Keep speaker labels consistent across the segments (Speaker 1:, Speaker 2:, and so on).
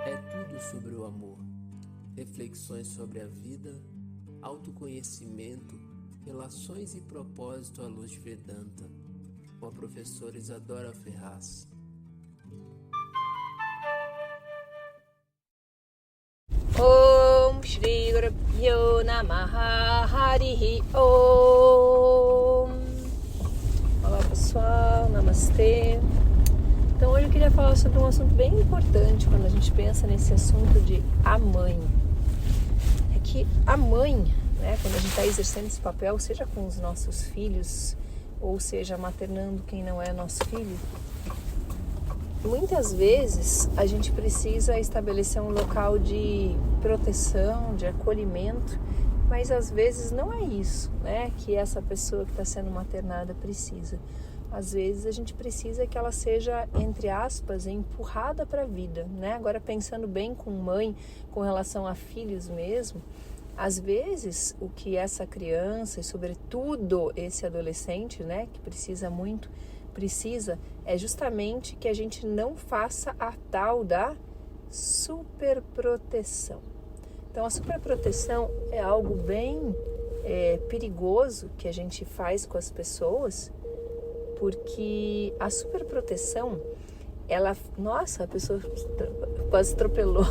Speaker 1: É tudo sobre o amor, reflexões sobre a vida, autoconhecimento, relações e propósito à luz de Vedanta, com a professora Isadora Ferraz.
Speaker 2: Om Shri Gurubhyo Namaha Harihi Om. Olá pessoal, Namastê. Então hoje eu queria falar sobre um assunto bem importante quando a gente pensa nesse assunto de a mãe. É que a mãe, né, quando a gente está exercendo esse papel, seja com os nossos filhos, ou seja maternando quem não é nosso filho, muitas vezes a gente precisa estabelecer um local de proteção, de acolhimento, mas às vezes não é isso, né, que essa pessoa que está sendo maternada precisa. Às vezes a gente precisa que ela seja, entre aspas, empurrada para a vida, né? Agora pensando bem com mãe, com relação a filhos mesmo, às vezes o que essa criança e sobretudo esse adolescente, né, que precisa é justamente que a gente não faça a tal da superproteção. Então a superproteção é algo bem perigoso que a gente faz com as pessoas, porque a superproteção, nossa, a pessoa quase atropelou.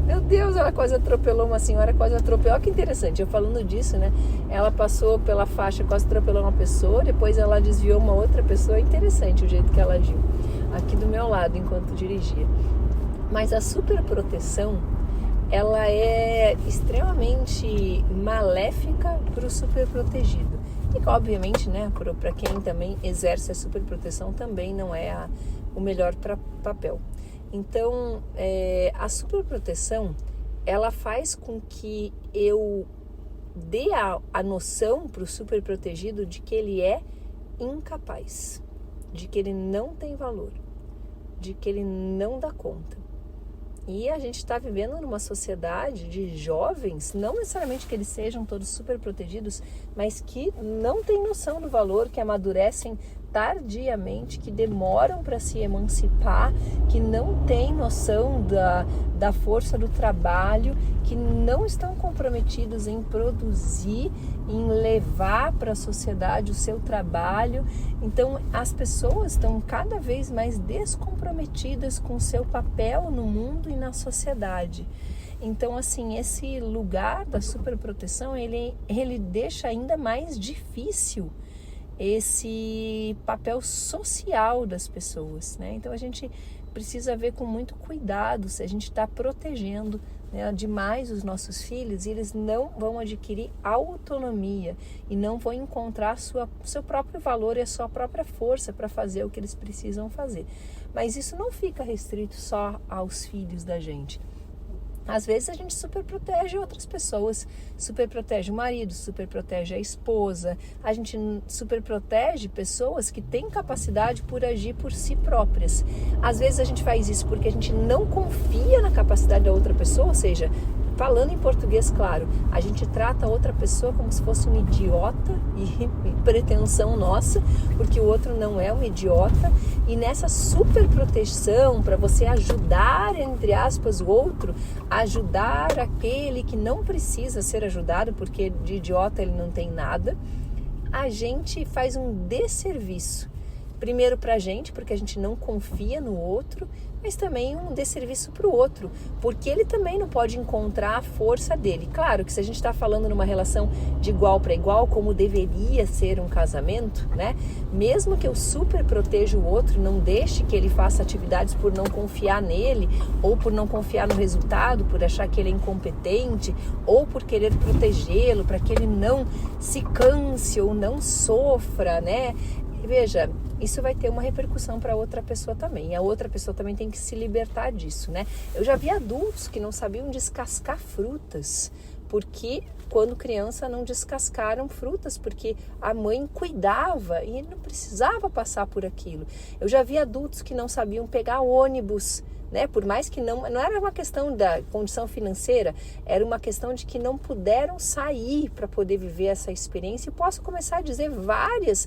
Speaker 2: Meu Deus, ela quase atropelou uma senhora, quase atropelou. Olha que interessante, eu falando disso, né? Ela passou pela faixa, quase atropelou uma pessoa, depois ela desviou uma outra pessoa. É interessante o jeito que ela agiu, aqui do meu lado, enquanto dirigia. Mas a superproteção, ela é extremamente maléfica para o superprotegido. E obviamente, né, para quem também exerce a superproteção, também não é o melhor papel. Então, a superproteção, ela faz com que eu dê a noção para o superprotegido de que ele é incapaz, de que ele não tem valor, de que ele não dá conta. E a gente está vivendo numa sociedade de jovens, não necessariamente que eles sejam todos super protegidos, mas que não têm noção do valor, que amadurecem tardiamente, que demoram para se emancipar, que não têm noção da força do trabalho, que não estão comprometidos em produzir, em levar para a sociedade o seu trabalho. Então as pessoas estão cada vez mais descomprometidas com o seu papel no mundo e na sociedade. Então, assim, esse lugar da superproteção, ele deixa ainda mais difícil esse papel social das pessoas, né? Então a gente precisa ver com muito cuidado se a gente está protegendo, né, demais os nossos filhos, e eles não vão adquirir autonomia e não vão encontrar seu próprio valor e a sua própria força para fazer o que eles precisam fazer. Mas isso não fica restrito só aos filhos da gente. Às vezes a gente superprotege outras pessoas, superprotege o marido, superprotege a esposa, a gente superprotege pessoas que têm capacidade por agir por si próprias. Às vezes a gente faz isso porque a gente não confia na capacidade da outra pessoa, ou seja, falando em português claro, a gente trata a outra pessoa como se fosse um idiota e pretensão nossa, porque o outro não é um idiota. E nessa superproteção, para você ajudar, entre aspas, o outro, ajudar aquele que não precisa ser ajudado, porque de idiota ele não tem nada, a gente faz um desserviço. Primeiro para a gente, porque a gente não confia no outro, mas também um desserviço para o outro, porque ele também não pode encontrar a força dele. Claro que se a gente está falando numa relação de igual para igual, como deveria ser um casamento, né? Mesmo que eu super proteja o outro, não deixe que ele faça atividades por não confiar nele, ou por não confiar no resultado, por achar que ele é incompetente, ou por querer protegê-lo, para que ele não se canse ou não sofra, né? Veja, isso vai ter uma repercussão para outra pessoa também. E a outra pessoa também tem que se libertar disso, né? Eu já vi adultos que não sabiam descascar frutas, porque quando criança não descascaram frutas, porque a mãe cuidava e não precisava passar por aquilo. Eu já vi adultos que não sabiam pegar ônibus, né? Por mais que não era uma questão da condição financeira, era uma questão de que não puderam sair para poder viver essa experiência. E posso começar a dizer várias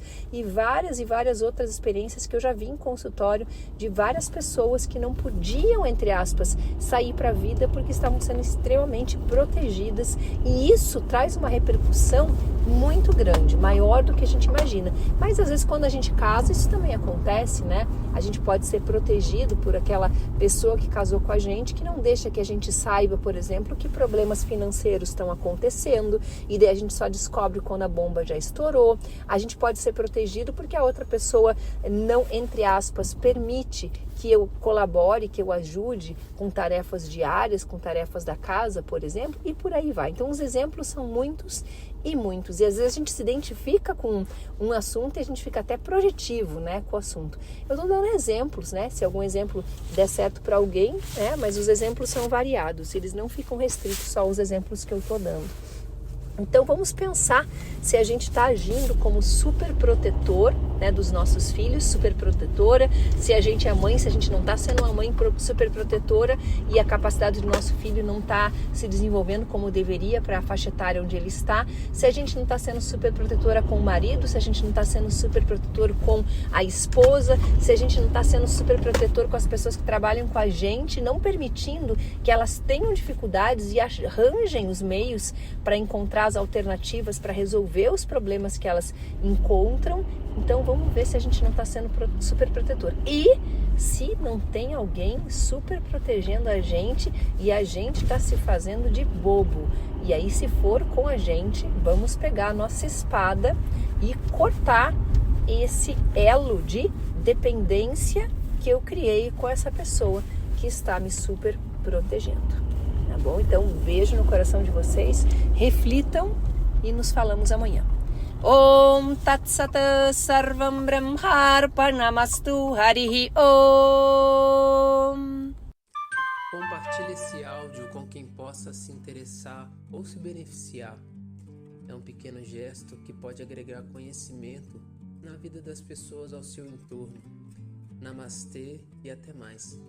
Speaker 2: outras experiências que eu já vi em consultório de várias pessoas que não podiam, entre aspas, sair para a vida porque estavam sendo extremamente protegidas, e isso traz uma repercussão muito grande, maior do que a gente imagina. Mas às vezes quando a gente casa, isso também acontece, né? A gente pode ser protegido por aquela pessoa que casou com a gente, que não deixa que a gente saiba, por exemplo, que problemas financeiros estão acontecendo, e daí a gente só descobre quando a bomba já estourou. A gente pode ser protegido porque a outra pessoa não, entre aspas, permite que eu colabore, que eu ajude com tarefas diárias, com tarefas da casa, por exemplo, e por aí vai. Então os exemplos são muitos e muitos, e às vezes a gente se identifica com um assunto e a gente fica até projetivo, né, com o assunto. Eu estou dando exemplos, né, se algum exemplo der certo para alguém, né, mas os exemplos são variados, eles não ficam restritos só aos exemplos que eu estou dando. Então vamos pensar se a gente está agindo como super protetor, né, dos nossos filhos, super protetora, se a gente é mãe, se a gente não está sendo uma mãe super protetora e a capacidade do nosso filho não está se desenvolvendo como deveria para a faixa etária onde ele está, se a gente não está sendo super protetora com o marido, se a gente não está sendo super protetor com a esposa, se a gente não está sendo super protetor com as pessoas que trabalham com a gente, não permitindo que elas tenham dificuldades e arranjem os meios para encontrar as alternativas para resolver os problemas que elas encontram. Então vamos ver se a gente não está sendo super protetor. E se não tem alguém super protegendo a gente e a gente está se fazendo de bobo. E aí, se for com a gente, vamos pegar a nossa espada e cortar esse elo de dependência que eu criei com essa pessoa que está me super protegendo. Tá bom? Então, um beijo no coração de vocês, reflitam e nos falamos amanhã. Om Tat Sat Sarvam Brahmarpanamastu Harihi Om.
Speaker 1: Compartilhe esse áudio com quem possa se interessar ou se beneficiar. É um pequeno gesto que pode agregar conhecimento na vida das pessoas ao seu entorno. Namastê e até mais.